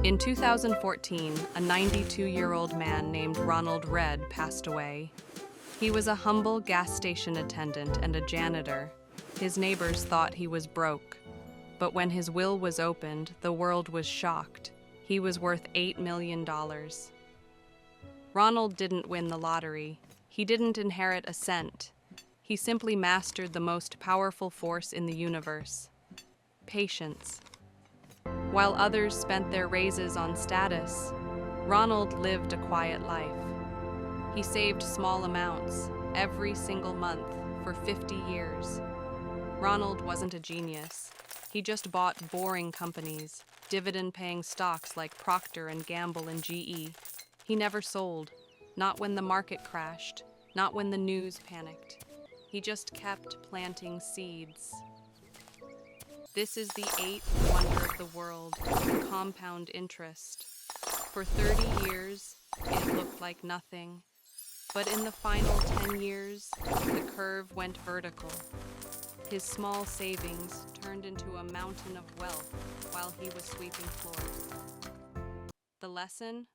In 2014, a 92-year-old man named Ronald Red passed away. He was a humble gas station attendant and a janitor. His neighbors thought he was broke. But when his will was opened, the world was shocked. He was worth $8 million. Ronald didn't win the lottery. He didn't inherit a cent. He simply mastered the most powerful force in the universe: patience. While others spent their raises on status, Ronald lived a quiet life. He saved small amounts every single month for 50 years. Ronald wasn't a genius. He just bought boring companies, dividend-paying stocks like Procter & Gamble and GE. He never sold, not when the market crashed, not when the news panicked. He just kept planting seeds. This is the eighth wonder of the world, compound interest. For 30 years, it looked like nothing. But in the final 10 years, the curve went vertical. His small savings turned into a mountain of wealth while he was sweeping floors. The lesson?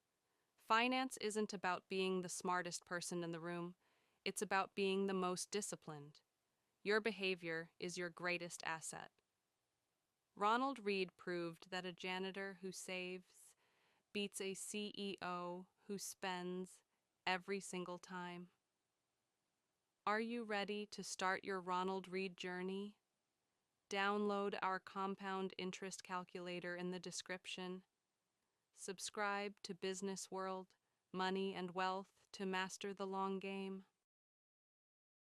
Finance isn't about being the smartest person in the room. It's about being the most disciplined. Your behavior is your greatest asset. Ronald Read proved that a janitor who saves beats a CEO who spends every single time. Are you ready to start your Ronald Read journey? Download our compound interest calculator in the description. Subscribe to Business World, Money and Wealth to master the long game.